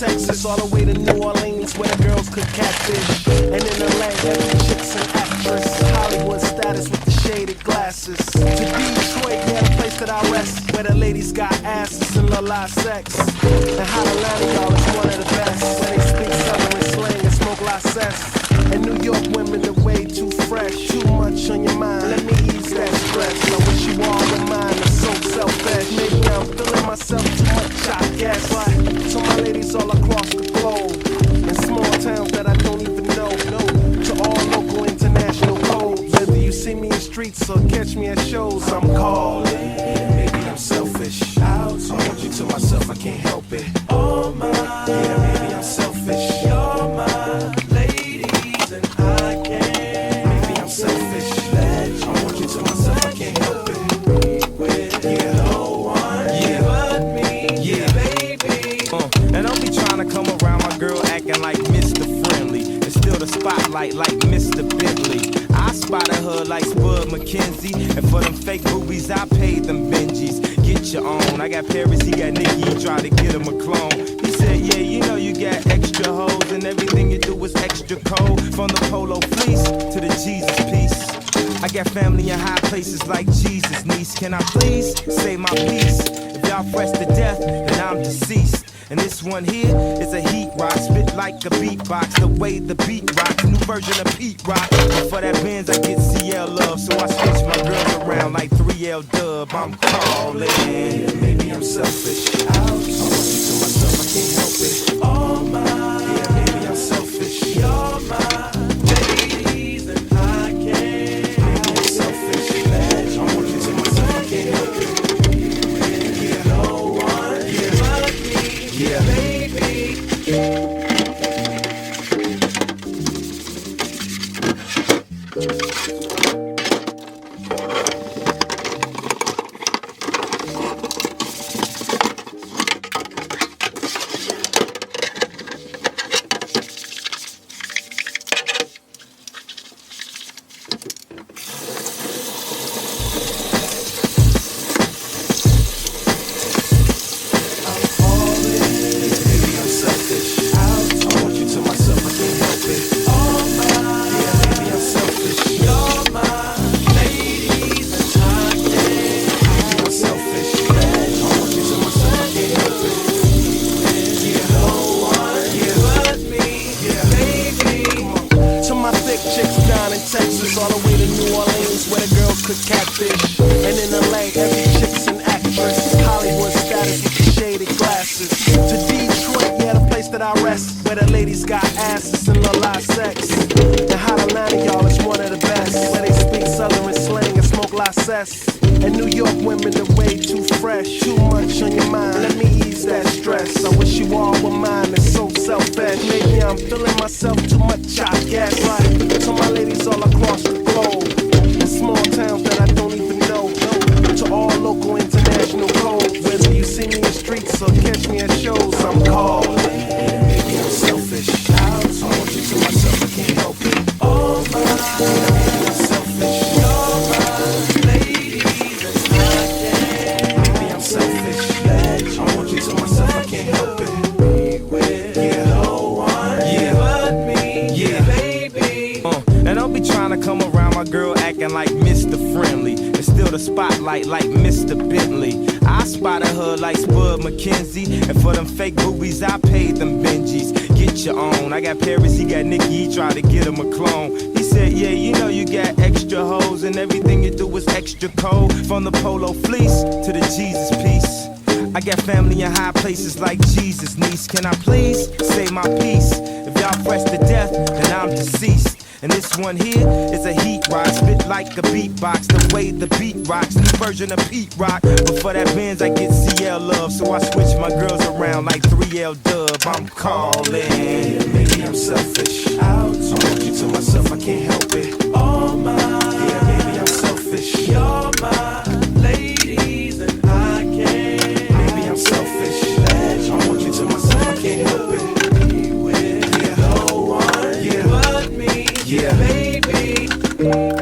Texas, all the way to New Orleans, where the girls could catfish. And in LA, every chick's an actress. Hollywood status with the shaded glasses. To Detroit, yeah, the place that I rest, where the ladies got asses and la sex. And Hot Atlanta, y'all, is one of the best, where they speak Southern and slang and smoke la cess. And New York women are way too fresh. Too much on your mind, let me ease that stress. I wish you all were mine, it's so selfish. Maybe I'm feeling myself too much, I guess. But to my ladies all across the globe, in small towns that I don't even know, to all local international codes. Whether you see me in streets or catch me at shows, I'm calling. Maybe I'm selfish. I want you to myself, I can't help it. Oh my, yeah, maybe I'm selfish. You're my ladies and I can't. Maybe I'm selfish. I want you to myself, I can't help it. Yeah, no one, yeah, but me, yeah, baby. And don't be trying to come around my girl acting like Mr. Friendly and still the spotlight like Mr. Bentley. I spotted her like Spud McKenzie, and for them fake boobies I paid them Benjis. Get your own. I got Paris, he got Nicki, he tried to get him a clone. He said, yeah, you know you got extra hoes and everything you do is extra cold. From the polo fleece to the Jesus piece. I got family in high places like Jesus, niece. Can I please say my piece? If y'all fresh to death, then I'm deceased. And this one here is a heat rock, spit like a beatbox, the way the beat rocks, new version of Pete Rock. And for that Benz I get CL love, so I switch my girls around like 3L Dub. I'm calling. Maybe I'm selfish. I want you to myself, I can't help it. Oh my, yeah, maybe I'm selfish. You're my ladies and I can't. Maybe I'm selfish. I want you to myself, I can't help it. Yeah, no one, yeah, but me, yeah, baby. Texas, all the way to New Orleans, where the girls could catfish. And in LA, every chick's an actress. Hollywood status with the shaded glasses. To Detroit, yeah, the place that I rest, where the ladies got asses and la sex. And Hot Atlanta, y'all, is one of the best, where they speak Southern and slang and smoke la cess. And New York women are way too fresh. Too much on your mind, let me ease that stress. I wish you all were mine, it's so selfish. Maybe I'm feeling myself too much, I guess. Right, to my ladies all across the globe, in small towns that I don't even know, to all local international codes. Whether you see me in the streets or catch me at shows, I'm calling. Maybe I'm selfish. I want you to myself, I can't help it. Oh my, maybe I'm selfish. You're my ladies and I can't. Maybe I'm selfish. I want you to myself, I can't help it. Yeah, no one, yeah, but me, yeah, baby. And don't be trying to come around my girl acting like Mr. Friendly and still the spotlight like Mr. Bentley. I spotted her like Spud McKenzie, and for them fake boobies I paid them Benjis. Get your own. I got Paris, he got Nicki, he tried to get him a clone. He said, yeah, you know you got extra hoes and everything you do is extra cold. From the polo fleece to the Jesus piece. I got family in high places like Jesus, niece. Can I please say my piece? If y'all fresh to death, then I'm deceased. And this one here is a heat rock, spit like a beatbox, the way the beat rocks, new version of Pete Rock. But for that Benz I get CL love, so I switch my girls around like 3L Dub. I'm calling. Maybe I'm selfish. I want you to myself, I can't help it. Oh my, yeah, maybe I'm selfish. You're my ladies and I can't. Maybe I'm selfish. I want you to myself, I can't help it. Yeah, no one, yeah, but me, yeah, baby.